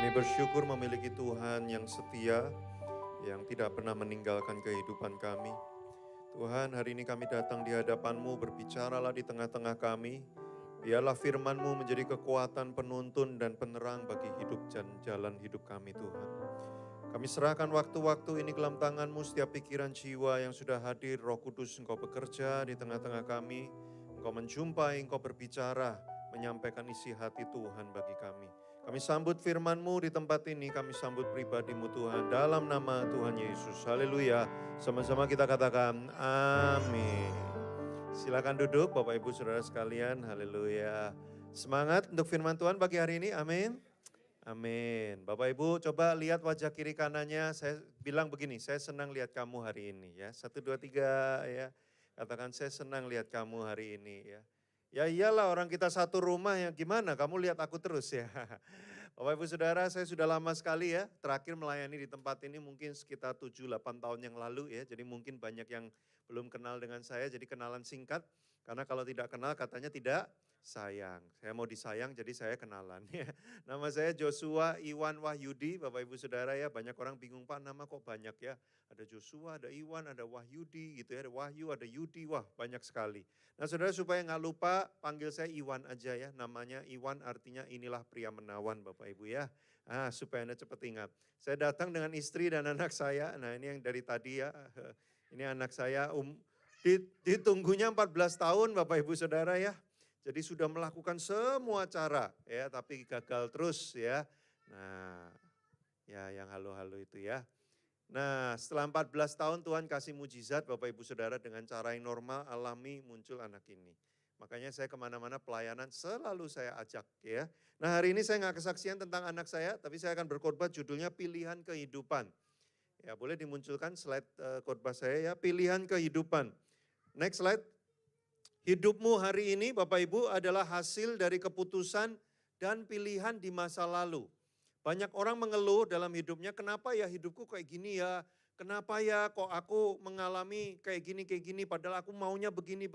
Kami bersyukur memiliki Tuhan yang setia, yang tidak pernah meninggalkan kehidupan kami. Tuhan, hari ini kami datang di hadapan-Mu, berbicaralah di tengah-tengah kami. Biarlah firman-Mu menjadi kekuatan penuntun dan penerang bagi hidup dan jalan hidup kami, Tuhan. Kami serahkan waktu-waktu ini ke dalam tangan-Mu, setiap pikiran jiwa yang sudah hadir. Roh Kudus, Engkau bekerja di tengah-tengah kami. Engkau menjumpai, Engkau berbicara, menyampaikan isi hati Tuhan bagi kami. Kami sambut firman-Mu di tempat ini, kami sambut pribadi-Mu Tuhan, dalam nama Tuhan Yesus. Haleluya. Sama-sama kita katakan, amin. Silakan duduk Bapak Ibu Saudara sekalian, haleluya. Semangat untuk firman Tuhan pagi hari ini, amin. Amin. Bapak Ibu coba lihat wajah kiri kanannya, saya bilang begini, saya senang lihat kamu hari ini ya. 1, 2, 3 ya, katakan saya senang lihat kamu hari ini ya. Ya iyalah orang kita satu rumah ya, gimana kamu lihat aku terus ya. Bapak Ibu Saudara, saya sudah lama sekali ya terakhir melayani di tempat ini mungkin sekitar 7-8 tahun yang lalu ya. Jadi mungkin banyak yang belum kenal dengan saya, jadi kenalan singkat. Karena kalau tidak kenal katanya tidak sayang. Saya mau disayang jadi saya kenalan ya. Nama saya Joshua Iwan Wahyudi, Bapak Ibu Saudara ya. Banyak orang bingung, Pak nama kok banyak ya. Ada Joshua, ada Iwan, ada Wahyudi gitu ya. Ada Wahyu, ada Yudi, wah banyak sekali. Nah saudara supaya nggak lupa panggil saya Iwan aja ya. Namanya Iwan artinya inilah pria menawan Bapak Ibu ya. Supaya Anda cepat ingat. Saya datang dengan istri dan anak saya. Nah ini yang dari tadi ya. Ini anak saya ditunggunya 14 tahun Bapak Ibu Saudara ya. Jadi sudah melakukan semua cara ya, tapi gagal terus ya. Nah, ya yang halo-halo itu ya. Nah, setelah 14 tahun Tuhan kasih mujizat Bapak Ibu Saudara dengan cara yang normal, alami muncul anak ini. Makanya saya kemana-mana pelayanan selalu saya ajak ya. Nah hari ini saya nggak kesaksian tentang anak saya, tapi saya akan berkhotbah judulnya Pilihan Kehidupan. Ya boleh dimunculkan slide khotbah saya ya, Pilihan Kehidupan. Next slide. Hidupmu hari ini Bapak Ibu adalah hasil dari keputusan dan pilihan di masa lalu. Banyak orang mengeluh dalam hidupnya, kenapa ya hidupku kayak gini ya, kenapa ya kok aku mengalami kayak gini, padahal aku maunya begini.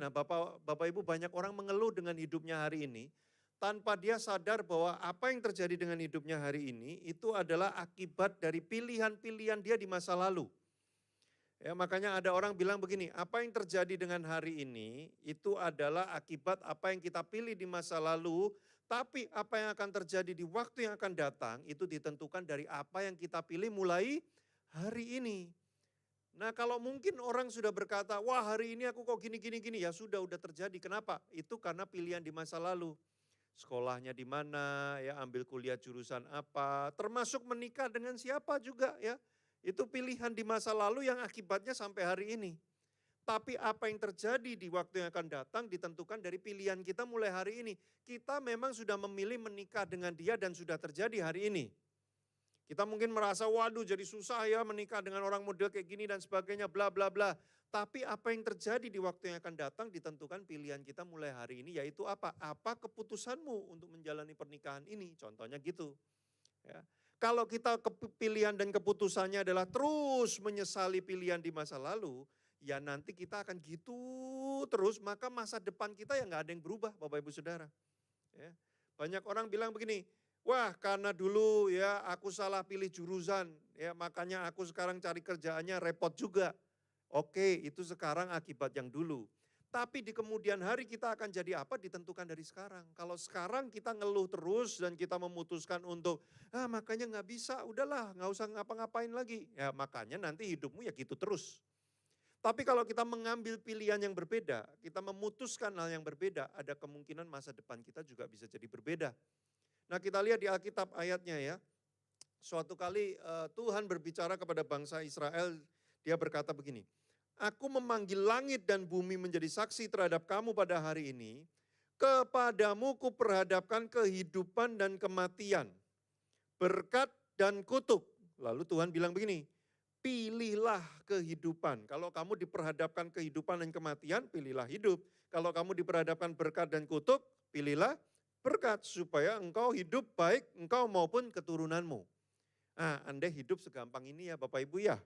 Nah Bapak Ibu banyak orang mengeluh dengan hidupnya hari ini, tanpa dia sadar bahwa apa yang terjadi dengan hidupnya hari ini, itu adalah akibat dari pilihan-pilihan dia di masa lalu. Ya, makanya ada orang bilang begini, apa yang terjadi dengan hari ini itu adalah akibat apa yang kita pilih di masa lalu, tapi apa yang akan terjadi di waktu yang akan datang itu ditentukan dari apa yang kita pilih mulai hari ini. Nah kalau mungkin orang sudah berkata, wah hari ini aku kok gini, ya udah terjadi. Kenapa? Itu karena pilihan di masa lalu. Sekolahnya di mana, ya ambil kuliah jurusan apa, termasuk menikah dengan siapa juga ya. Itu pilihan di masa lalu yang akibatnya sampai hari ini. Tapi apa yang terjadi di waktu yang akan datang ditentukan dari pilihan kita mulai hari ini. Kita memang sudah memilih menikah dengan dia dan sudah terjadi hari ini. Kita mungkin merasa, waduh jadi susah ya menikah dengan orang model kayak gini dan sebagainya, bla bla bla. Tapi apa yang terjadi di waktu yang akan datang ditentukan pilihan kita mulai hari ini, yaitu apa? Apa keputusanmu untuk menjalani pernikahan ini? Contohnya gitu. Ya. Kalau kita pilihan dan keputusannya adalah terus menyesali pilihan di masa lalu, ya nanti kita akan gitu terus, maka masa depan kita ya nggak ada yang berubah Bapak Ibu Saudara. Ya. Banyak orang bilang begini, wah karena dulu ya aku salah pilih jurusan, ya makanya aku sekarang cari kerjaannya repot juga. Oke, itu sekarang akibat yang dulu. Tapi di kemudian hari kita akan jadi apa ditentukan dari sekarang. Kalau sekarang kita ngeluh terus dan kita memutuskan untuk, makanya nggak bisa, udahlah nggak usah ngapa-ngapain lagi. Ya makanya nanti hidupmu ya gitu terus. Tapi kalau kita mengambil pilihan yang berbeda, kita memutuskan hal yang berbeda, ada kemungkinan masa depan kita juga bisa jadi berbeda. Nah kita lihat di Alkitab ayatnya ya, suatu kali Tuhan berbicara kepada bangsa Israel, dia berkata begini, aku memanggil langit dan bumi menjadi saksi terhadap kamu pada hari ini, kepadamu kuperhadapkan kehidupan dan kematian, berkat dan kutuk. Lalu Tuhan bilang begini, pilihlah kehidupan. Kalau kamu diperhadapkan kehidupan dan kematian, pilihlah hidup. Kalau kamu diperhadapkan berkat dan kutuk, pilihlah berkat supaya engkau hidup baik engkau maupun keturunanmu. Anda hidup segampang ini ya Bapak Ibu ya.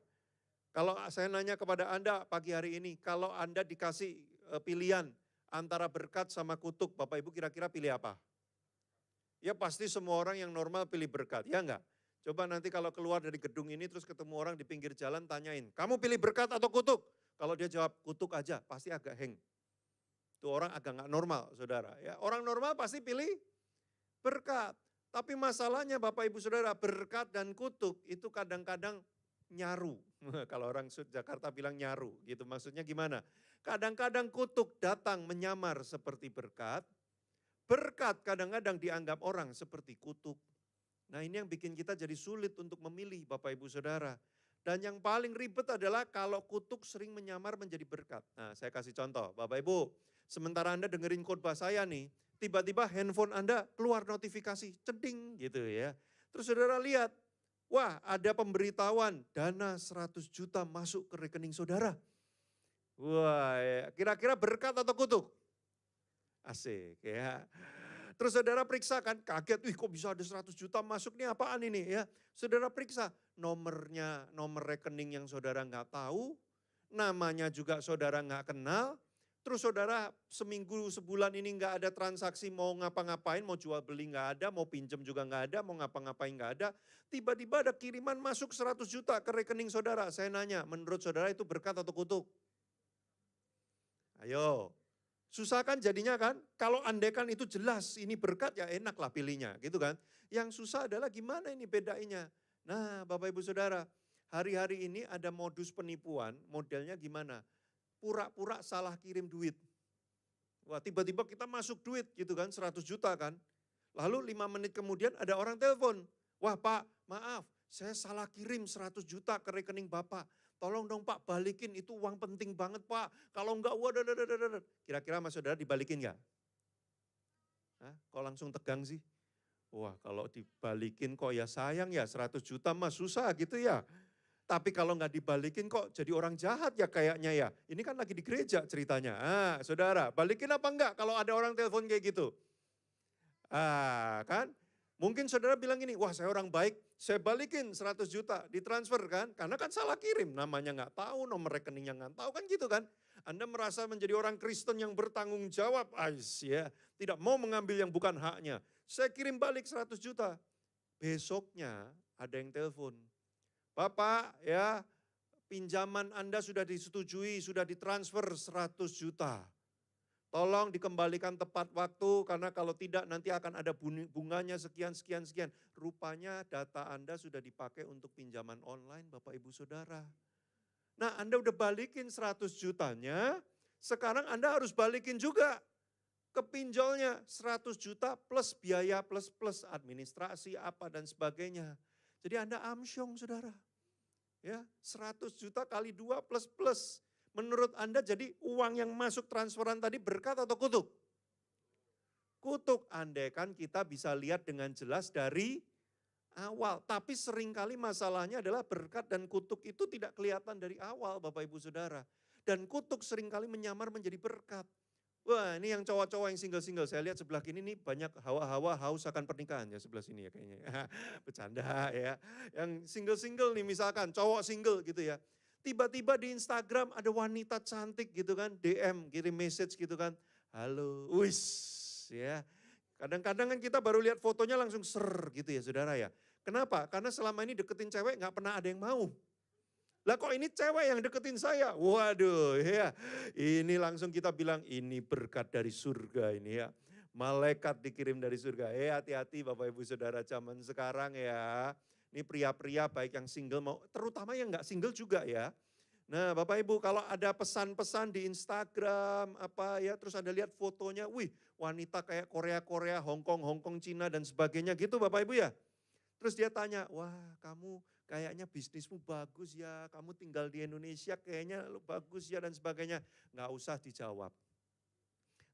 Kalau saya nanya kepada Anda pagi hari ini, kalau Anda dikasih pilihan antara berkat sama kutuk, Bapak Ibu kira-kira pilih apa? Ya pasti semua orang yang normal pilih berkat, ya enggak? Coba nanti kalau keluar dari gedung ini terus ketemu orang di pinggir jalan tanyain, kamu pilih berkat atau kutuk? Kalau dia jawab kutuk aja, pasti agak heng. Itu orang agak nggak normal, saudara. Ya, orang normal pasti pilih berkat. Tapi masalahnya Bapak Ibu Saudara, berkat dan kutuk itu kadang-kadang nyaru. Kalau orang Jakarta bilang nyaru, gitu maksudnya gimana? Kadang-kadang kutuk datang menyamar seperti berkat, berkat kadang-kadang dianggap orang seperti kutuk. Nah ini yang bikin kita jadi sulit untuk memilih Bapak Ibu Saudara. Dan yang paling ribet adalah kalau kutuk sering menyamar menjadi berkat. Nah saya kasih contoh, Bapak Ibu, sementara Anda dengerin khotbah saya nih, tiba-tiba handphone Anda keluar notifikasi, ceding gitu ya. Terus saudara lihat, wah ada pemberitahuan dana 100 juta masuk ke rekening saudara. Wah ya, kira-kira berkat atau kutuk? Asik ya. Terus saudara periksa kan, kaget, wih kok bisa ada 100 juta masuk nih apaan ini ya. Saudara periksa nomornya, nomor rekening yang saudara nggak tahu, namanya juga saudara nggak kenal, terus saudara seminggu sebulan ini nggak ada transaksi mau ngapa-ngapain, mau jual beli nggak ada, mau pinjem juga nggak ada, mau ngapa-ngapain nggak ada, tiba-tiba ada kiriman masuk 100 juta ke rekening saudara. Saya nanya, menurut saudara itu berkat atau kutuk? Ayo, susah kan jadinya kan? Kalau andekan itu jelas ini berkat ya enak lah pilihnya gitu kan. Yang susah adalah gimana ini bedainya. Nah Bapak Ibu Saudara, hari-hari ini ada modus penipuan, modelnya gimana? Pura-pura salah kirim duit. Wah tiba-tiba kita masuk duit gitu kan, 100 juta kan. Lalu 5 menit kemudian ada orang telepon. Wah Pak, maaf saya salah kirim 100 juta ke rekening Bapak. Tolong dong Pak balikin, itu uang penting banget Pak. Kalau enggak, waduh, kira-kira Mas Saudara dibalikin enggak? Hah? Kok langsung tegang sih? Wah kalau dibalikin kok ya sayang ya 100 juta Mas susah gitu ya. Tapi kalau enggak dibalikin kok jadi orang jahat ya kayaknya ya. Ini kan lagi di gereja ceritanya. Ah, saudara balikin apa enggak kalau ada orang telepon kayak gitu? Ah kan? Mungkin saudara bilang gini, wah saya orang baik, saya balikin 100 juta, ditransfer kan. Karena kan salah kirim, namanya nggak tahu, nomor rekeningnya nggak tahu kan gitu kan. Anda merasa menjadi orang Kristen yang bertanggung jawab, ya, tidak mau mengambil yang bukan haknya. Saya kirim balik 100 juta. Besoknya ada yang telepon, Bapak ya pinjaman Anda sudah disetujui, sudah ditransfer 100 juta. Tolong dikembalikan tepat waktu karena kalau tidak nanti akan ada bunganya sekian. Rupanya data Anda sudah dipakai untuk pinjaman online Bapak Ibu Saudara. Nah Anda udah balikin 100 jutanya, sekarang Anda harus balikin juga ke pinjolnya 100 juta plus biaya plus administrasi apa dan sebagainya. Jadi Anda amsyong saudara. Ya, 100 juta kali 2 plus. Menurut Anda jadi uang yang masuk transferan tadi berkat atau kutuk? Kutuk, andai kan kita bisa lihat dengan jelas dari awal. Tapi seringkali masalahnya adalah berkat dan kutuk itu tidak kelihatan dari awal Bapak Ibu Saudara. Dan kutuk seringkali menyamar menjadi berkat. Wah ini yang cowok-cowok yang single-single, saya lihat sebelah kini nih banyak hawa-hawa haus akan pernikahan ya sebelah sini ya kayaknya. Bercanda ya. Yang single-single nih misalkan, cowok single gitu ya. Tiba-tiba di Instagram ada wanita cantik gitu kan, DM, kirim message gitu kan. Halo, wis ya. Kadang-kadang kan kita baru lihat fotonya langsung gitu ya saudara ya. Kenapa? Karena selama ini deketin cewek gak pernah ada yang mau. Lah kok ini cewek yang deketin saya? Waduh ya, ini langsung kita bilang ini berkat dari surga ini ya. Malaikat dikirim dari surga. Hati-hati Bapak Ibu Saudara zaman sekarang ya. Ini pria-pria baik yang single mau, terutama yang enggak single juga ya. Nah Bapak Ibu kalau ada pesan-pesan di Instagram apa ya, terus Anda lihat fotonya, wih wanita kayak Korea-Korea, Hongkong, Cina dan sebagainya gitu Bapak Ibu ya. Terus dia tanya, wah kamu kayaknya bisnismu bagus ya, kamu tinggal di Indonesia kayaknya bagus ya dan sebagainya. Nggak usah dijawab.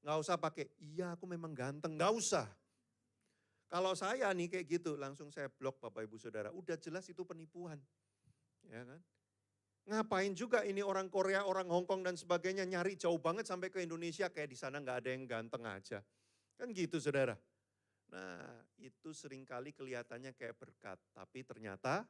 Nggak usah pakai, iya aku memang ganteng, nggak usah. Kalau saya nih kayak gitu, langsung saya blok Bapak Ibu Saudara. Udah jelas itu penipuan. Ya kan? Ngapain juga ini orang Korea, orang Hongkong dan sebagainya nyari jauh banget sampai ke Indonesia kayak di sana nggak ada yang ganteng aja. Kan gitu saudara. Nah itu seringkali kelihatannya kayak berkat, tapi ternyata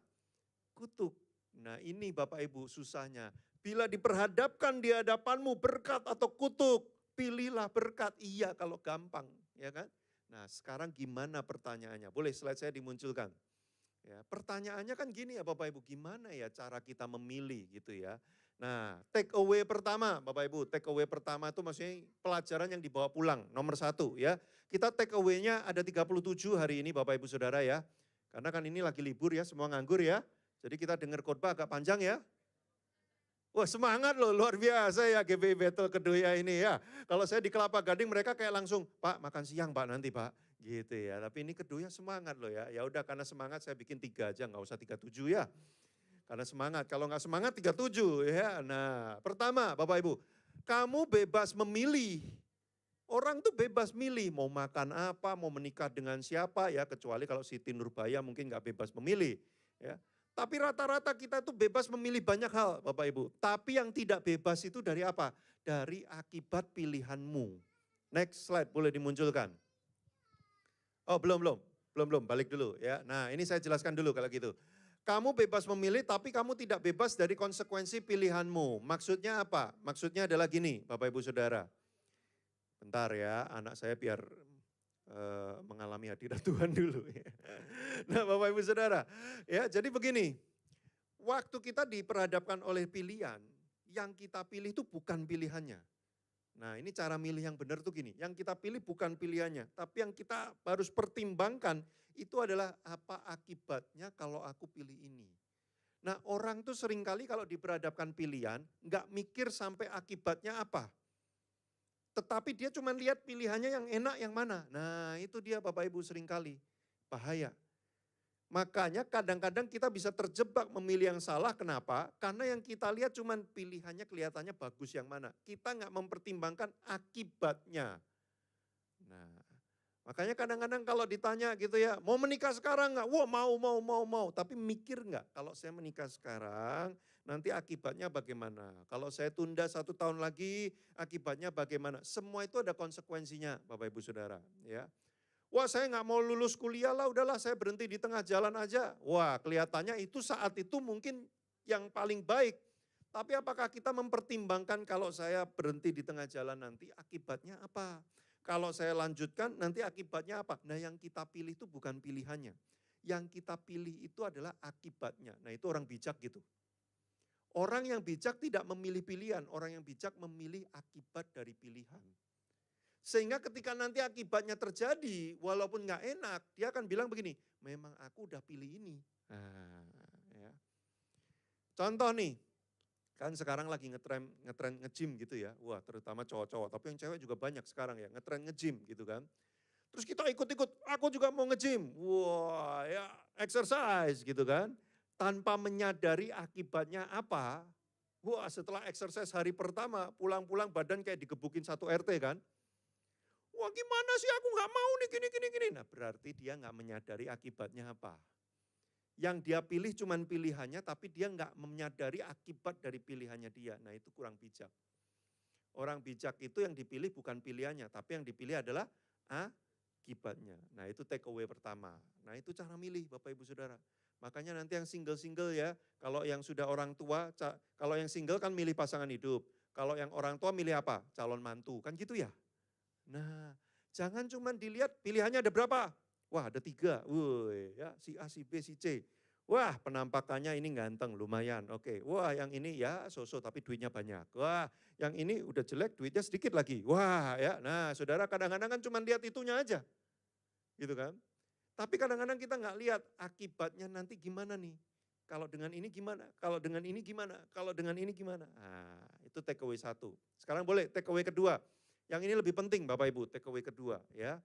kutuk. Nah ini Bapak Ibu susahnya. Bila diperhadapkan di hadapanmu berkat atau kutuk, pilihlah berkat. Iya kalau gampang, ya kan? Nah, sekarang gimana pertanyaannya? Boleh slide saya dimunculkan. Ya, pertanyaannya kan gini ya Bapak Ibu, gimana ya cara kita memilih gitu ya. Nah, take away pertama Bapak Ibu, take away pertama itu maksudnya pelajaran yang dibawa pulang, nomor 1 ya. Kita take away-nya ada 37 hari ini Bapak Ibu Saudara ya. Karena kan ini lagi libur ya, semua nganggur ya. Jadi kita dengar khotbah agak panjang ya. Wah semangat loh, luar biasa ya GBI Battle Kedoya ini ya. Kalau saya di Kelapa Gading mereka kayak langsung, Pak makan siang Pak nanti Pak. Gitu ya, tapi ini Kedoya semangat loh ya. Ya udah karena semangat saya bikin 3 aja, nggak usah 37 ya. Karena semangat, kalau nggak semangat 37 ya. Nah pertama Bapak Ibu, kamu bebas memilih. Orang tuh bebas milih mau makan apa, mau menikah dengan siapa ya. Kecuali kalau Siti Nurbaya mungkin nggak bebas memilih. Ya. Tapi rata-rata kita itu bebas memilih banyak hal Bapak Ibu. Tapi yang tidak bebas itu dari apa? Dari akibat pilihanmu. Next slide boleh dimunculkan. Oh belum, balik dulu ya. Nah ini saya jelaskan dulu kalau gitu. Kamu bebas memilih tapi kamu tidak bebas dari konsekuensi pilihanmu. Maksudnya apa? Maksudnya adalah gini Bapak Ibu Saudara. Bentar ya anak saya biar mengalami hadirat Tuhan dulu. Nah Bapak Ibu Saudara, ya jadi begini, waktu kita diperhadapkan oleh pilihan, yang kita pilih itu bukan pilihannya. Nah ini cara milih yang benar tuh gini, yang kita pilih bukan pilihannya, tapi yang kita harus pertimbangkan itu adalah apa akibatnya kalau aku pilih ini. Nah orang tuh seringkali kalau diperhadapkan pilihan, nggak mikir sampai akibatnya apa. Tetapi dia cuma lihat pilihannya yang enak yang mana. Nah itu dia Bapak Ibu seringkali bahaya. Makanya kadang-kadang kita bisa terjebak memilih yang salah. Kenapa? Karena yang kita lihat cuma pilihannya kelihatannya bagus yang mana. Kita nggak mempertimbangkan akibatnya. Nah makanya kadang-kadang kalau ditanya gitu ya, mau menikah sekarang nggak? Wah mau. Tapi mikir nggak kalau saya menikah sekarang nanti akibatnya bagaimana? Kalau saya tunda 1 tahun lagi akibatnya bagaimana? Semua itu ada konsekuensinya Bapak Ibu Saudara. Ya. Wah saya nggak mau lulus kuliah lah, udahlah saya berhenti di tengah jalan aja. Wah kelihatannya itu saat itu mungkin yang paling baik. Tapi apakah kita mempertimbangkan kalau saya berhenti di tengah jalan nanti akibatnya apa? Kalau saya lanjutkan nanti akibatnya apa? Nah yang kita pilih itu bukan pilihannya. Yang kita pilih itu adalah akibatnya. Nah itu orang bijak gitu. Orang yang bijak tidak memilih pilihan, orang yang bijak memilih akibat dari pilihan. Sehingga ketika nanti akibatnya terjadi, walaupun nggak enak, dia akan bilang begini, memang aku udah pilih ini. Nah, ya. Contoh nih, kan sekarang lagi ngetren nge-gym gitu ya. Wah terutama cowok-cowok, tapi yang cewek juga banyak sekarang ya, ngetren nge-gym gitu kan. Terus kita ikut-ikut, aku juga mau nge-gym. Wah ya exercise gitu kan. Tanpa menyadari akibatnya apa. Wah setelah exercise hari pertama, pulang-pulang badan kayak digebukin 1 RT kan. Wah gimana sih aku nggak mau nih gini. Nah berarti dia nggak menyadari akibatnya apa. Yang dia pilih cuman pilihannya tapi dia nggak menyadari akibat dari pilihannya dia. Nah itu kurang bijak. Orang bijak itu yang dipilih bukan pilihannya tapi yang dipilih adalah akibatnya. Nah itu take away pertama. Nah itu cara milih Bapak Ibu Saudara. Makanya nanti yang single-single ya, kalau yang sudah orang tua, kalau yang single kan milih pasangan hidup. Kalau yang orang tua milih apa? Calon mantu, kan gitu ya. Nah jangan cuman dilihat pilihannya ada berapa. Wah ada 3, woi ya si A, si B, si C. Wah penampakannya ini ganteng lumayan, oke. Wah yang ini ya so-so tapi duitnya banyak. Wah yang ini udah jelek duitnya sedikit lagi. Wah ya, nah saudara kadang-kadang kan cuma lihat itunya aja. Gitu kan. Tapi kadang-kadang kita nggak lihat akibatnya nanti gimana nih. Kalau dengan ini gimana, kalau dengan ini gimana, kalau dengan ini gimana. Nah itu take away 1. Sekarang boleh take away kedua. Yang ini lebih penting Bapak Ibu, take away kedua ya.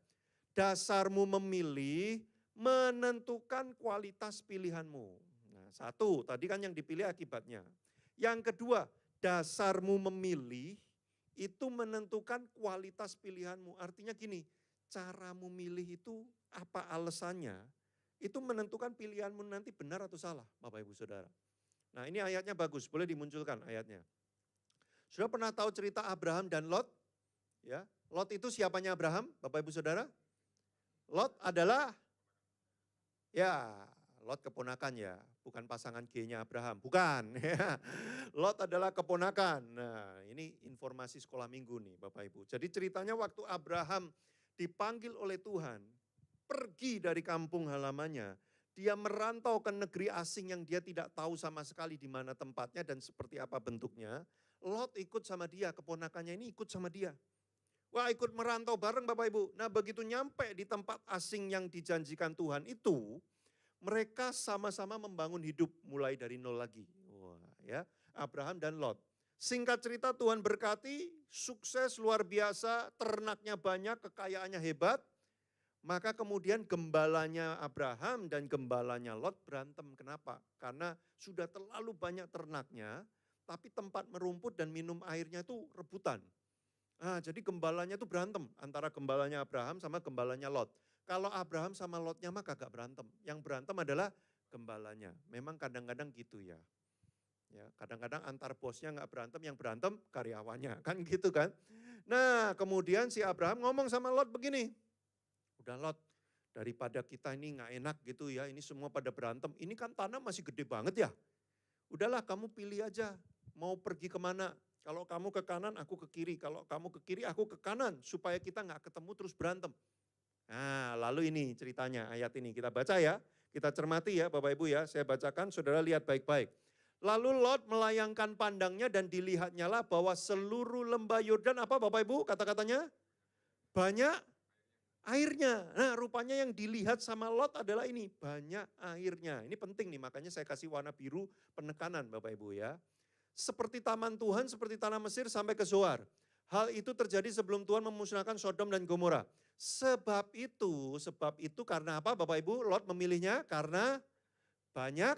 Dasarmu memilih menentukan kualitas pilihanmu. Nah 1, tadi kan yang dipilih akibatnya. Yang kedua, dasarmu memilih itu menentukan kualitas pilihanmu. Artinya gini, caramu milih itu apa alasannya, itu menentukan pilihanmu nanti benar atau salah Bapak Ibu Saudara. Nah ini ayatnya bagus, boleh dimunculkan ayatnya. Sudah pernah tahu cerita Abraham dan Lot? Ya, Lot itu siapanya Abraham, Bapak Ibu Saudara? Lot adalah, ya Lot keponakan ya, bukan pasangan G-nya Abraham, bukan. Lot adalah keponakan. Nah ini informasi sekolah minggu nih Bapak Ibu. Jadi ceritanya waktu Abraham dipanggil oleh Tuhan, pergi dari kampung halamannya, dia merantau ke negeri asing yang dia tidak tahu sama sekali di mana tempatnya dan seperti apa bentuknya. Lot ikut sama dia, keponakannya ini ikut sama dia. Wah, ikut merantau bareng Bapak Ibu. Nah, begitu nyampe di tempat asing yang dijanjikan Tuhan itu, mereka sama-sama membangun hidup mulai dari nol lagi. Wah, ya, Abraham dan Lot. Singkat cerita Tuhan berkati, sukses luar biasa, ternaknya banyak, kekayaannya hebat. Maka kemudian gembalanya Abraham dan gembalanya Lot berantem. Kenapa? Karena sudah terlalu banyak ternaknya, tapi tempat merumput dan minum airnya itu rebutan. Nah, jadi gembalanya itu berantem antara gembalanya Abraham sama gembalanya Lot. Kalau Abraham sama Lotnya mah kagak berantem. Yang berantem adalah gembalanya. Memang kadang-kadang gitu ya. Ya, kadang-kadang antar bosnya nggak berantem, yang berantem karyawannya, kan gitu kan. Nah, kemudian si Abraham ngomong sama Lot begini, udah Lot, daripada kita ini nggak enak gitu ya, ini semua pada berantem, ini kan tanah masih gede banget ya. Udahlah kamu pilih aja, mau pergi kemana. Kalau kamu ke kanan, aku ke kiri. Kalau kamu ke kiri, aku ke kanan. Supaya kita nggak ketemu terus berantem. Nah, lalu ini ceritanya, ayat ini kita baca ya. Kita cermati ya Bapak Ibu ya, saya bacakan, saudara lihat baik-baik. Lalu Lot melayangkan pandangnya dan dilihatnya lah bahwa seluruh lembah Yordan, apa Bapak Ibu kata-katanya? Banyak airnya. Nah, rupanya yang dilihat sama Lot adalah ini, banyak airnya. Ini penting nih, makanya saya kasih warna biru penekanan Bapak Ibu ya. Seperti taman Tuhan, seperti tanah Mesir sampai ke Zoar. Hal itu terjadi sebelum Tuhan memusnahkan Sodom dan Gomora. Sebab itu karena apa Bapak Ibu? Lot memilihnya karena banyak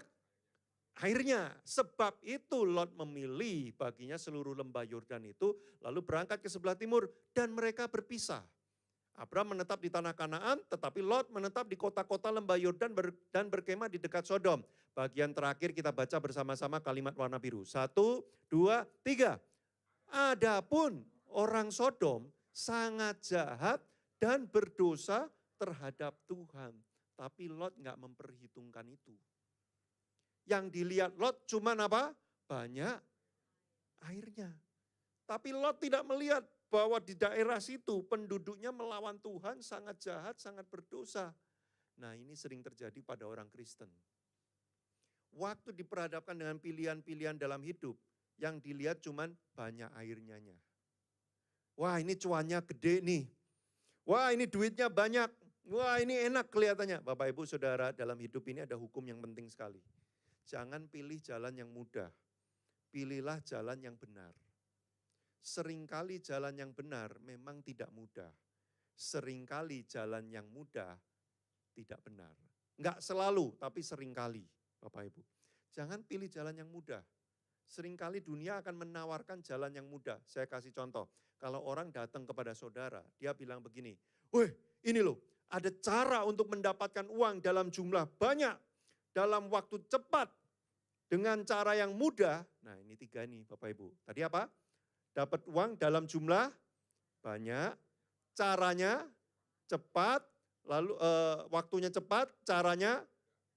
airnya. Sebab itu Lot memilih baginya seluruh lembah Yordan itu, lalu berangkat ke sebelah timur dan mereka berpisah. Abraham menetap di tanah Kanaan, tetapi Lot menetap di kota-kota lembah Yordan dan berkemah di dekat Sodom. Bagian terakhir kita baca bersama-sama kalimat warna biru. 1, 2, 3. Adapun orang Sodom sangat jahat dan berdosa terhadap Tuhan. Tapi Lot nggak memperhitungkan itu. Yang dilihat Lot cuman apa? Banyak airnya. Tapi Lot tidak melihat bahwa di daerah situ penduduknya melawan Tuhan, sangat jahat, sangat berdosa. Nah, ini sering terjadi pada orang Kristen. Waktu diperhadapkan dengan pilihan-pilihan dalam hidup, yang dilihat cuman banyak airnya. Wah, ini cuannya gede nih. Wah, ini duitnya banyak. Wah, ini enak kelihatannya. Bapak Ibu Saudara, dalam hidup ini ada hukum yang penting sekali. Jangan pilih jalan yang mudah, pilihlah jalan yang benar. Seringkali jalan yang benar memang tidak mudah. Seringkali jalan yang mudah tidak benar. Enggak selalu, tapi seringkali Bapak Ibu. Jangan pilih jalan yang mudah. Seringkali dunia akan menawarkan jalan yang mudah. Saya kasih contoh, kalau orang datang kepada saudara, dia bilang begini, "Weh, ini loh, ada cara untuk mendapatkan uang dalam jumlah banyak, dalam waktu cepat, dengan cara yang mudah." Nah, ini 3 nih Bapak Ibu. Tadi apa? Dapat uang dalam jumlah banyak, caranya cepat, lalu waktunya cepat, caranya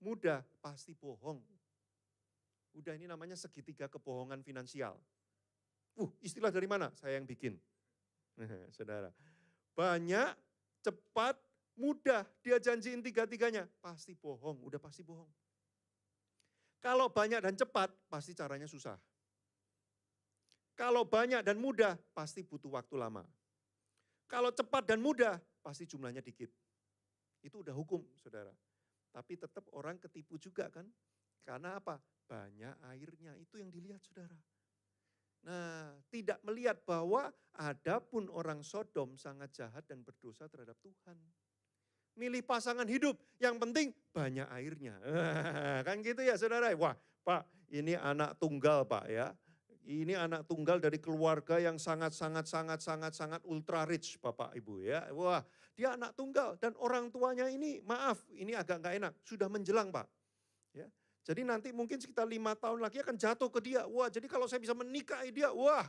mudah. Pasti bohong. Udah, ini namanya segitiga kebohongan finansial. Istilah dari mana? Saya yang bikin. Saudara, banyak, cepat, mudah, dia janjiin 3-tiganya. Pasti bohong, udah pasti bohong. Kalau banyak dan cepat, pasti caranya susah. Kalau banyak dan mudah, pasti butuh waktu lama. Kalau cepat dan mudah, pasti jumlahnya dikit. Itu udah hukum, saudara. Tapi tetap orang ketipu juga kan. Karena apa? Banyak airnya, itu yang dilihat saudara. Nah, tidak melihat bahwa adapun orang Sodom sangat jahat dan berdosa terhadap Tuhan. Milih pasangan hidup, yang penting banyak airnya. Kan gitu ya saudara. Wah Pak, ini anak tunggal Pak ya. Ini anak tunggal dari keluarga yang sangat ultra rich Bapak Ibu ya. Wah, dia anak tunggal dan orang tuanya ini maaf, ini agak nggak enak, sudah menjelang Pak. Ya. Jadi nanti mungkin sekitar 5 tahun lagi akan jatuh ke dia. Wah, jadi kalau saya bisa menikahi dia, wah,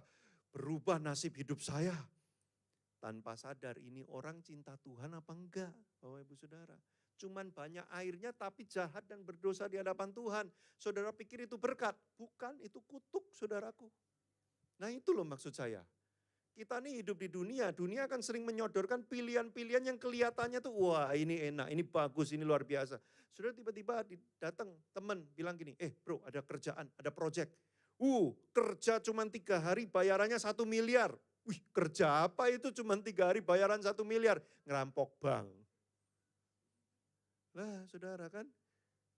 berubah nasib hidup saya. Tanpa sadar ini orang cinta Tuhan apa enggak, Bapak Ibu Saudara. Cuman banyak airnya tapi jahat dan berdosa di hadapan Tuhan. Saudara pikir itu berkat? Bukan, itu kutuk saudaraku. Nah itu loh maksud saya. Kita nih hidup di dunia, dunia kan sering menyodorkan pilihan-pilihan yang kelihatannya tuh, wah ini enak, ini bagus, ini luar biasa. Sudah tiba-tiba datang teman bilang gini, bro ada kerjaan, ada project. Kerja cuma 3 hari bayarannya 1 miliar. Wih kerja apa itu cuma 3 hari bayaran 1 miliar? Ngerampok bank. Lah saudara kan,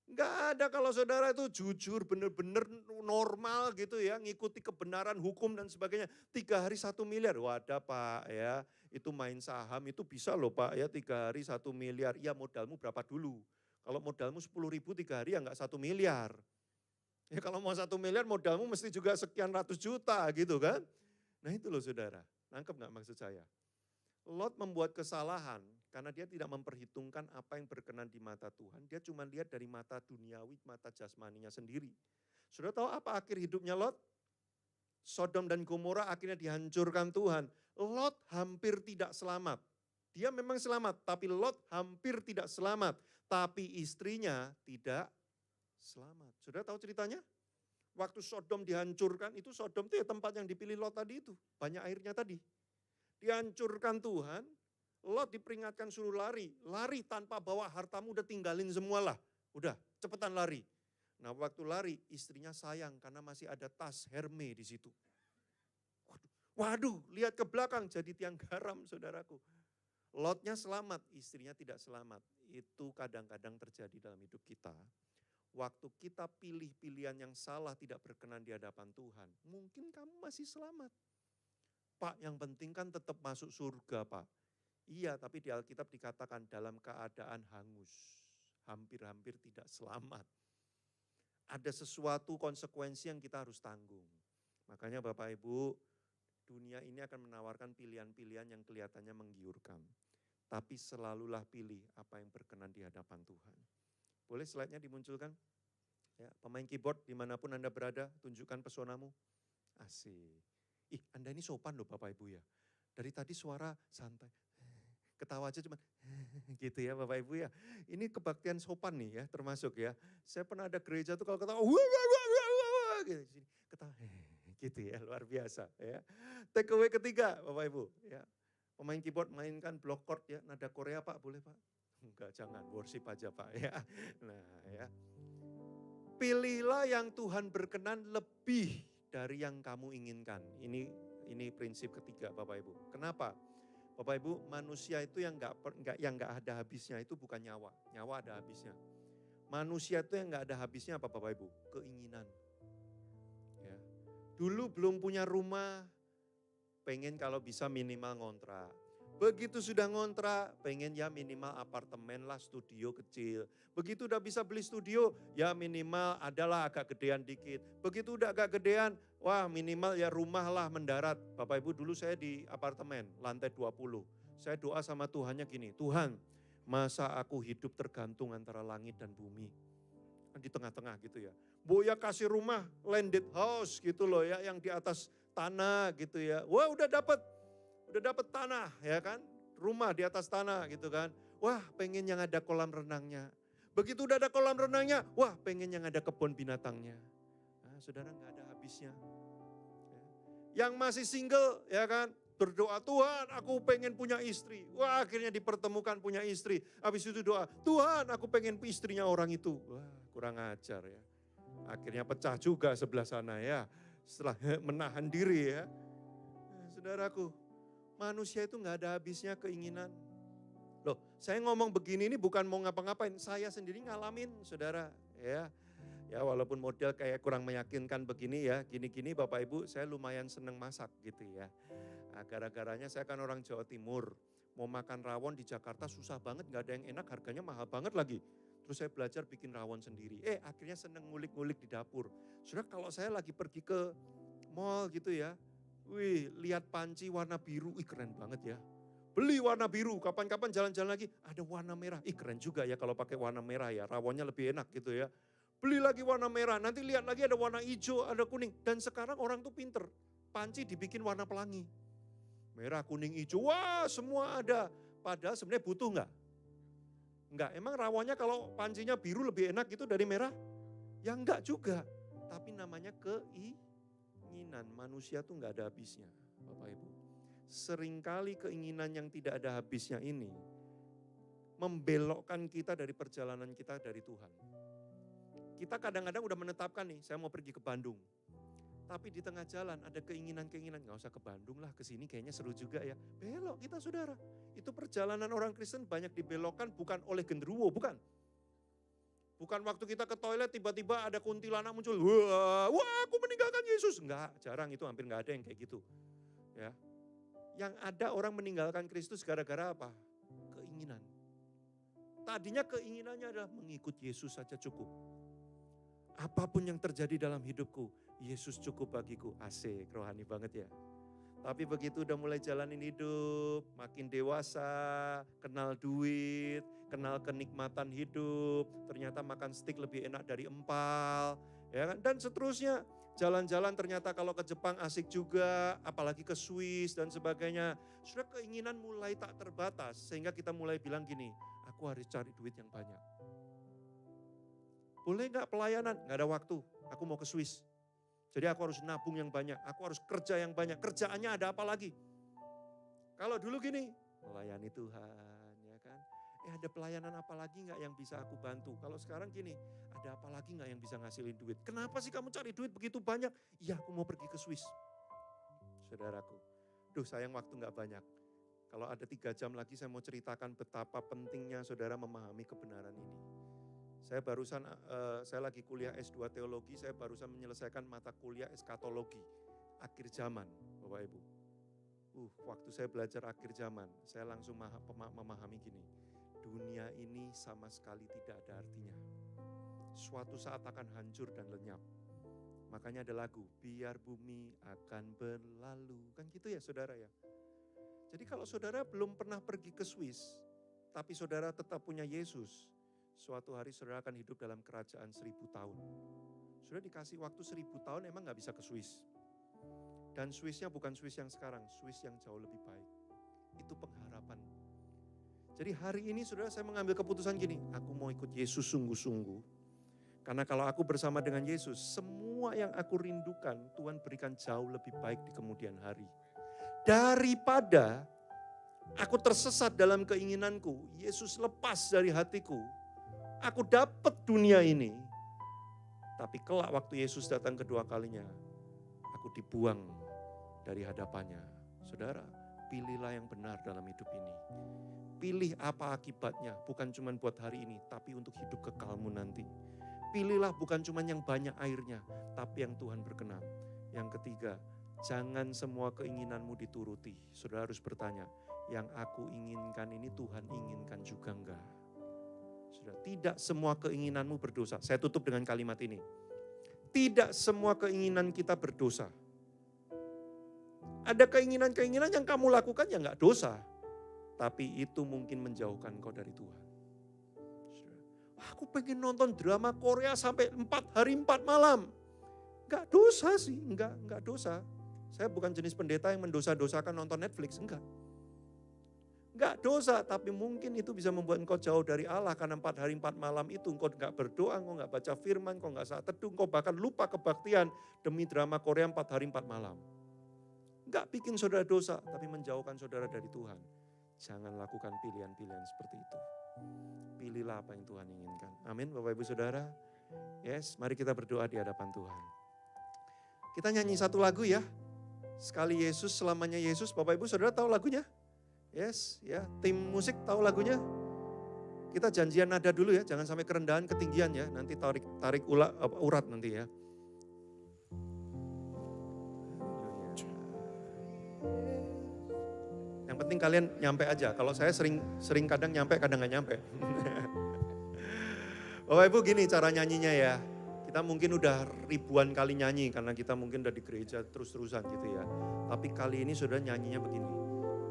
enggak ada kalau saudara itu jujur, benar-benar normal gitu ya, ngikuti kebenaran hukum dan sebagainya. 3 hari 1 miliar, wadah Pak ya, itu main saham itu bisa loh Pak ya 3 hari 1 miliar. Ya modalmu berapa dulu? Kalau modalmu 10.000 3 hari ya enggak 1 miliar. Ya kalau mau 1 miliar modalmu mesti juga sekian ratus juta gitu kan. Nah itu loh saudara, nangkep enggak maksud saya? Lot membuat kesalahan karena dia tidak memperhitungkan apa yang berkenan di mata Tuhan. Dia cuma lihat dari mata duniawi, mata jasmaninya sendiri. Sudah tahu apa akhir hidupnya Lot? Sodom dan Gomora akhirnya dihancurkan Tuhan. Lot hampir tidak selamat. Dia memang selamat, tapi Lot hampir tidak selamat. Tapi istrinya tidak selamat. Sudah tahu ceritanya? Waktu Sodom dihancurkan, itu Sodom itu ya tempat yang dipilih Lot tadi itu. Banyak airnya tadi. Dihancurkan Tuhan, Lot diperingatkan suruh lari. Lari tanpa bawa hartamu udah tinggalin semualah. Udah cepetan lari. Nah waktu lari istrinya sayang karena masih ada tas Hermes di situ. Waduh, lihat ke belakang jadi tiang garam saudaraku. Lotnya selamat, istrinya tidak selamat. Itu kadang-kadang terjadi dalam hidup kita. Waktu kita pilih pilihan yang salah tidak berkenan di hadapan Tuhan. Mungkin kamu masih selamat. Pak, yang penting kan tetap masuk surga, Pak. Iya, tapi di Alkitab dikatakan dalam keadaan hangus. Hampir-hampir tidak selamat. Ada sesuatu konsekuensi yang kita harus tanggung. Makanya Bapak Ibu, dunia ini akan menawarkan pilihan-pilihan yang kelihatannya menggiurkan. Tapi selalulah pilih apa yang berkenan di hadapan Tuhan. Boleh slide-nya dimunculkan? Ya, pemain keyboard dimanapun Anda berada, tunjukkan pesonamu. Asik. Anda ini sopan loh Bapak Ibu ya. Dari tadi suara santai. Ketawa aja cuman gitu ya Bapak Ibu ya. Ini kebaktian sopan nih ya termasuk ya. Saya pernah ada gereja tuh kalau ketawa gitu, ketawa gitu ya luar biasa ya. Take away ketiga Bapak Ibu ya. Pemain keyboard mainkan block chord ya. Nada Korea Pak boleh Pak? Enggak jangan worship aja Pak ya. Nah ya. Pilihlah yang Tuhan berkenan lebih dari yang kamu inginkan. Ini prinsip ketiga Bapak Ibu. Kenapa? Bapak Ibu, manusia itu yang enggak ada habisnya itu bukan nyawa. Nyawa ada habisnya. Manusia itu yang enggak ada habisnya apa Bapak Ibu? Keinginan. Ya. Dulu belum punya rumah, pengen kalau bisa minimal ngontrak. Begitu sudah ngontrak, pengen ya minimal apartemen lah, studio kecil. Begitu udah bisa beli studio, ya minimal adalah agak gedean dikit. Begitu udah agak gedean, wah minimal ya rumah lah mendarat. Bapak Ibu dulu saya di apartemen, lantai 20. Saya doa sama Tuhannya gini, Tuhan masa aku hidup tergantung antara langit dan bumi. Di tengah-tengah gitu ya. Boya kasih rumah landed house gitu loh ya, yang di atas tanah gitu ya. Wah udah dapat tanah ya kan, rumah di atas tanah gitu kan. Wah pengen yang ada kolam renangnya. Begitu udah ada kolam renangnya, wah pengen yang ada kebun binatangnya. Nah, saudara nggak ada habisnya. Yang masih single ya kan, berdoa Tuhan aku pengen punya istri. Wah akhirnya dipertemukan punya istri. Habis itu doa, Tuhan aku pengen istrinya orang itu. Wah kurang ajar ya. Akhirnya pecah juga sebelah sana ya. Setelah menahan diri ya. Nah, saudaraku, manusia itu nggak ada habisnya keinginan. Loh, saya ngomong begini ini bukan mau ngapa-ngapain, saya sendiri ngalamin, saudara. Ya walaupun model kayak kurang meyakinkan begini ya, gini-gini Bapak Ibu, saya lumayan seneng masak gitu ya. Nah, gara-garanya saya kan orang Jawa Timur, mau makan rawon di Jakarta susah banget, nggak ada yang enak, harganya mahal banget lagi. Terus saya belajar bikin rawon sendiri. Akhirnya seneng ngulik-ngulik di dapur. Saudara kalau saya lagi pergi ke mall gitu ya, wih, lihat panci warna biru, keren banget ya. Beli warna biru, kapan-kapan jalan-jalan lagi, ada warna merah. Keren juga ya kalau pakai warna merah ya, rawonnya lebih enak gitu ya. Beli lagi warna merah, nanti lihat lagi ada warna hijau, ada kuning. Dan sekarang orang tuh pinter, panci dibikin warna pelangi. Merah, kuning, hijau, wah semua ada. Padahal sebenarnya butuh enggak? Enggak, emang rawonnya kalau pancinya biru lebih enak gitu dari merah? Ya enggak juga, tapi namanya keinginan manusia tuh nggak ada habisnya, Bapak Ibu. seringkali keinginan yang tidak ada habisnya ini membelokkan kita dari perjalanan kita dari Tuhan. Kita kadang-kadang udah menetapkan nih, saya mau pergi ke Bandung. Tapi di tengah jalan ada keinginan-keinginan, gak usah ke Bandung lah, ke sini kayaknya seru juga ya. Belok kita saudara. Itu perjalanan orang Kristen banyak dibelokkan bukan oleh genderuwo, bukan. Bukan waktu kita ke toilet tiba-tiba ada kuntilanak muncul, wah aku meninggalkan Yesus. Enggak, jarang itu, hampir enggak ada yang kayak gitu. Ya. Yang ada orang meninggalkan Kristus gara-gara apa? Keinginan. Tadinya keinginannya adalah mengikut Yesus saja cukup. Apapun yang terjadi dalam hidupku, Yesus cukup bagiku. Asik, rohani banget ya. Tapi begitu udah mulai jalanin hidup, makin dewasa, kenal duit, kenal kenikmatan hidup, ternyata makan steak lebih enak dari empal, ya kan? Dan seterusnya. Jalan-jalan ternyata kalau ke Jepang asik juga, apalagi ke Swiss dan sebagainya. Sudah keinginan mulai tak terbatas, sehingga kita mulai bilang gini, aku harus cari duit yang banyak. Boleh gak pelayanan? Gak ada waktu, aku mau ke Swiss. Jadi aku harus nabung yang banyak, aku harus kerja yang banyak. Kerjaannya ada apa lagi? Kalau dulu gini, melayani Tuhan, ya kan? Ada pelayanan apa lagi gak yang bisa aku bantu? Kalau sekarang gini, ada apa lagi gak yang bisa ngasilin duit? Kenapa sih kamu cari duit begitu banyak? Iya aku mau pergi ke Swiss. Saudaraku, sayang waktu gak banyak. Kalau ada 3 jam lagi saya mau ceritakan betapa pentingnya saudara memahami kebenaran ini. Saya lagi kuliah S2 teologi, saya barusan menyelesaikan mata kuliah eskatologi, akhir zaman, Bapak Ibu. Waktu saya belajar akhir zaman, saya langsung memahami gini, dunia ini sama sekali tidak ada artinya. Suatu saat akan hancur dan lenyap. Makanya ada lagu, biar bumi akan berlalu. Kan gitu ya saudara ya. Jadi kalau saudara belum pernah pergi ke Swiss, tapi saudara tetap punya Yesus, suatu hari saudara akan hidup dalam kerajaan 1000 tahun. Sudah dikasih waktu 1000 tahun emang gak bisa ke Swiss. Dan Swissnya bukan Swiss yang sekarang, Swiss yang jauh lebih baik. Itu pengharapan. Jadi hari ini saudara saya mengambil keputusan gini, aku mau ikut Yesus sungguh-sungguh. Karena kalau aku bersama dengan Yesus, semua yang aku rindukan Tuhan berikan jauh lebih baik di kemudian hari. Daripada aku tersesat dalam keinginanku, Yesus lepas dari hatiku, aku dapat dunia ini, tapi kelak waktu Yesus datang kedua kalinya, aku dibuang dari hadapannya. Saudara, pilihlah yang benar dalam hidup ini. Pilih apa akibatnya, bukan cuma buat hari ini, tapi untuk hidup kekalmu nanti. Pilihlah bukan cuma yang banyak airnya, tapi yang Tuhan berkenan. Yang ketiga, jangan semua keinginanmu dituruti. Saudara harus bertanya, yang aku inginkan ini Tuhan inginkan juga enggak? Sudah, tidak semua keinginanmu berdosa. Saya tutup dengan kalimat ini. Tidak semua keinginan kita berdosa. Ada keinginan-keinginan yang kamu lakukan yang enggak dosa. Tapi itu mungkin menjauhkan kau dari Tuhan. Aku pengen nonton drama Korea sampai 4 hari 4 malam. Enggak dosa sih, enggak dosa. Saya bukan jenis pendeta yang mendosa-dosakan nonton Netflix, enggak. Enggak dosa, tapi mungkin itu bisa membuat engkau jauh dari Allah. Karena 4 hari 4 malam itu engkau enggak berdoa, engkau enggak baca firman, engkau enggak saat teduh, engkau bahkan lupa kebaktian demi drama Korea 4 hari 4 malam. Enggak bikin saudara dosa, tapi menjauhkan saudara dari Tuhan. Jangan lakukan pilihan-pilihan seperti itu. Pilihlah apa yang Tuhan inginkan. Amin Bapak Ibu Saudara. Yes, mari kita berdoa di hadapan Tuhan. Kita nyanyi satu lagu ya. Sekali Yesus, selamanya Yesus. Bapak Ibu Saudara tahu lagunya? Yes, ya. Tim musik tahu lagunya? Kita janjian nada dulu ya, jangan sampai kerendahan ketinggian ya. Nanti tarik urat nanti ya. Yang penting kalian nyampe aja. Kalau saya sering kadang nyampe, kadang nggak nyampe. Bapak Ibu gini cara nyanyinya ya. Kita mungkin udah ribuan kali nyanyi karena kita mungkin udah di gereja terus-terusan gitu ya. Tapi kali ini saudara nyanyinya begini.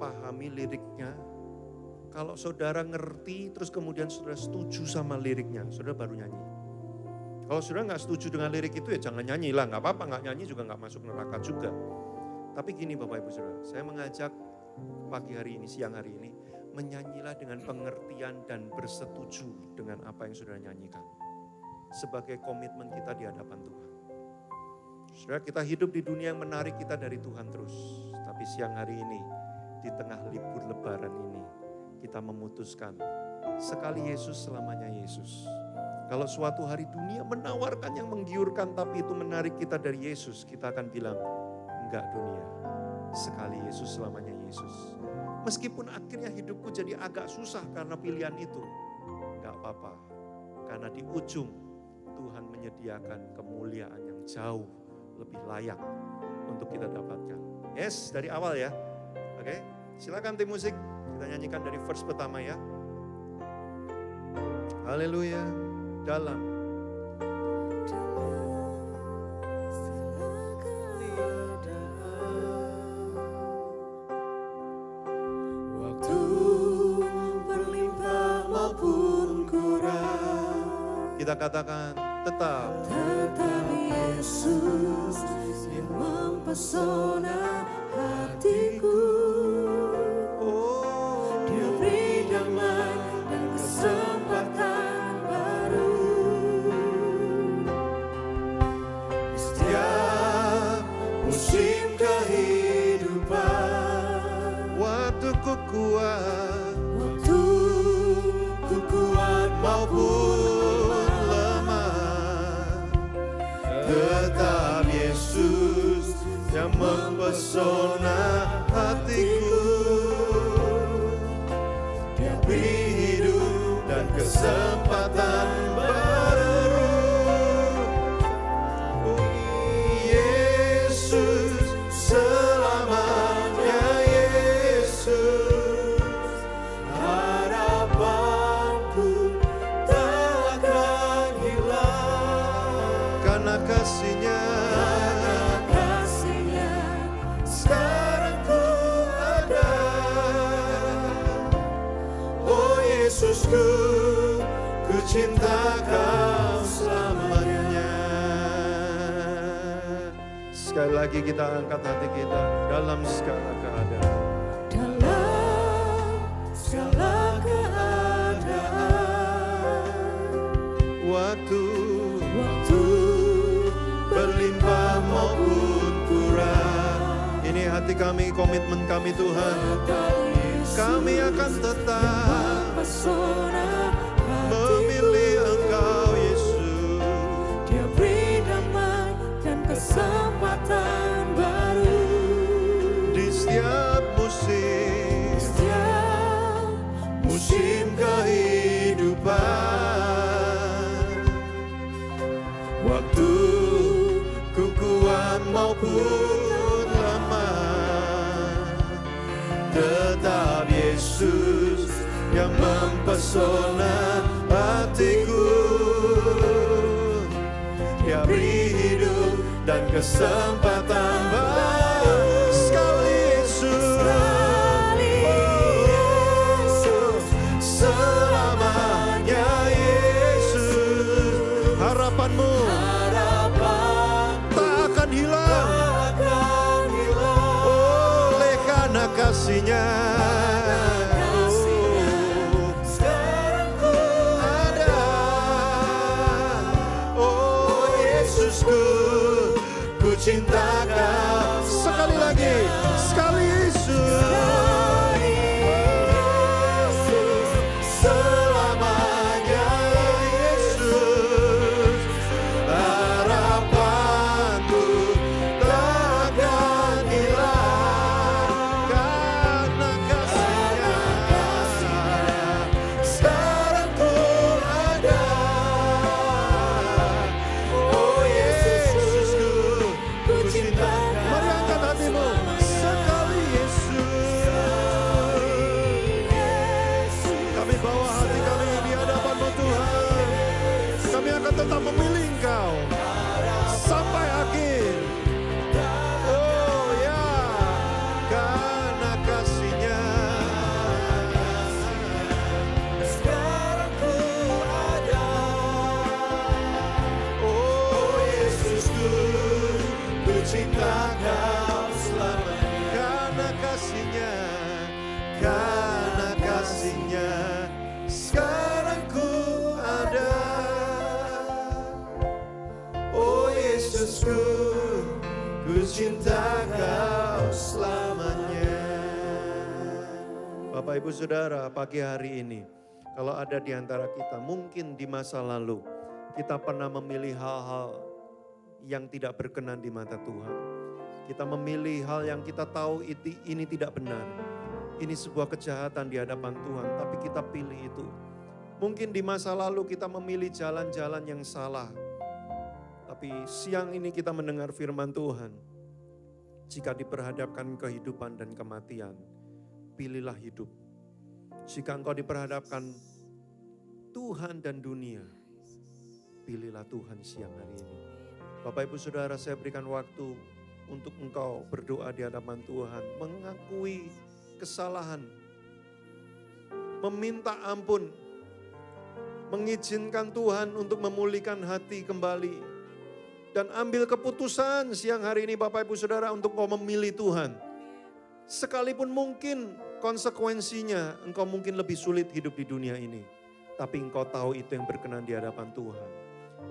Pahami liriknya. Kalau saudara ngerti terus kemudian saudara setuju sama liriknya, saudara baru nyanyi. Kalau saudara nggak setuju dengan lirik itu ya jangan nyanyi lah. Nggak apa-apa, nggak nyanyi juga nggak masuk neraka juga. Tapi gini Bapak Ibu Saudara, saya mengajak pagi hari ini, siang hari ini, menyanyilah dengan pengertian dan bersetuju dengan apa yang saudara nyanyikan. Sebagai komitmen kita di hadapan Tuhan. Saudara, kita hidup di dunia yang menarik kita dari Tuhan terus. Tapi siang hari ini, di tengah libur lebaran ini kita memutuskan sekali Yesus selamanya Yesus. Kalau suatu hari dunia menawarkan yang menggiurkan tapi itu menarik kita dari Yesus, kita akan bilang, enggak dunia, sekali Yesus selamanya Yesus. Meskipun akhirnya hidupku jadi agak susah karena pilihan itu, enggak apa-apa. Karena di ujung Tuhan menyediakan kemuliaan yang jauh lebih layak untuk kita dapatkan. Yes, dari awal ya. Oke, silakan tim musik, kita nyanyikan dari verse pertama ya. Haleluya, dalam waktu berlimpah maupun kurang, kita katakan tetap Yesus yang mempesona hatiku. Dia beri damai dan kesempatan baru. Setiap musim kehidupan, waktu ku kuat maupun tetap Yesus yang mempesona hatiku. Dia beri hidup dan kesempatan baru. Yesus selamanya Yesus, harapanku tak akan hilang. karena kasih-Nya Sekarang ku ada. Oh Yesusku, ku cinta Kau selamanya. Sekali lagi kita angkat hati kita dalam segala keadaan. Dalam segala keadaan, Waktu berlimpah maupun kurang, ini hati kami, komitmen kami Tuhan. Kami akan tetap pesona memilih Engkau Yesus. Dia beri damai dan kesempatan baru. Di setiap musim kehidupan, waktu ku kuat maupun lemah, tetap Yesus yang mempesona hatiku. Dia beri hidup dan kesempatan baru. Sekali Yesus, selamanya Yesus, harapanmu tak akan hilang. Oleh karena kasih-Nya sekarang ku ada. Oh Yesusku, ku cinta Kau. Sekali lagi, sekali Yesus, selamanya Yesus, harapanku takkan hilang. karena kasih-Nya Sekarang ku ada. Oh Yesusku, ku cinta Kau. Mari angkat hatimu. Sekali Bapak Ibu Saudara, pagi hari ini, kalau ada di antara kita, mungkin di masa lalu, kita pernah memilih hal-hal yang tidak berkenan di mata Tuhan. Kita memilih hal yang kita tahu ini tidak benar. Ini sebuah kejahatan di hadapan Tuhan, tapi kita pilih itu. Mungkin di masa lalu kita memilih jalan-jalan yang salah. Tapi siang ini kita mendengar firman Tuhan. Jika diperhadapkan kehidupan dan kematian, pilihlah hidup. Jika engkau diperhadapkan Tuhan dan dunia, pilihlah Tuhan siang hari ini. Bapak Ibu Saudara, saya berikan waktu untuk engkau berdoa di hadapan Tuhan, mengakui kesalahan, meminta ampun, mengizinkan Tuhan untuk memulihkan hati kembali, dan ambil keputusan siang hari ini Bapak Ibu Saudara untuk engkau memilih Tuhan. Sekalipun mungkin konsekuensinya engkau mungkin lebih sulit hidup di dunia ini, tapi engkau tahu itu yang berkenan di hadapan Tuhan.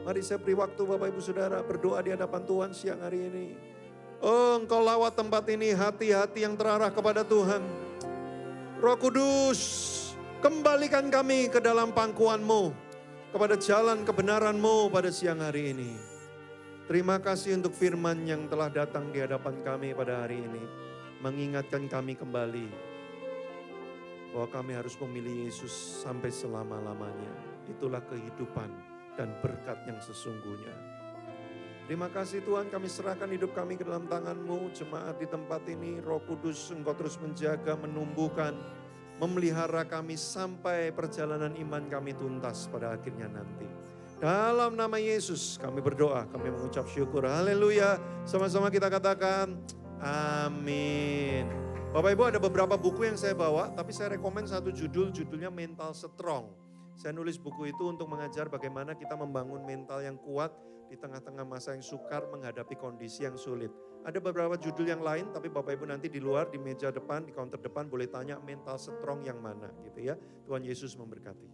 Mari saya beri waktu Bapak Ibu Saudara berdoa di hadapan Tuhan siang hari ini. Oh, engkau lawat tempat ini, hati-hati yang terarah kepada Tuhan. Roh Kudus, kembalikan kami ke dalam pangkuan-Mu, kepada jalan kebenaran-Mu pada siang hari ini. Terima kasih untuk firman yang telah datang di hadapan kami pada hari ini. Mengingatkan kami kembali bahwa kami harus memilih Yesus sampai selama-lamanya. Itulah kehidupan dan berkat yang sesungguhnya. Terima kasih Tuhan, kami serahkan hidup kami ke dalam tangan-Mu. Jemaat di tempat ini, Roh Kudus, Engkau terus menjaga, menumbuhkan, memelihara kami sampai perjalanan iman kami tuntas pada akhirnya nanti. Dalam nama Yesus kami berdoa, kami mengucap syukur. Haleluya. Sama-sama kita katakan amin. Bapak Ibu, ada beberapa buku yang saya bawa, tapi saya rekomen satu judulnya Mental Strong. Saya nulis buku itu untuk mengajar bagaimana kita membangun mental yang kuat di tengah-tengah masa yang sukar menghadapi kondisi yang sulit. Ada beberapa judul yang lain, tapi Bapak Ibu nanti di luar, di meja depan, di counter depan boleh tanya mental strong yang mana gitu ya. Tuhan Yesus memberkati.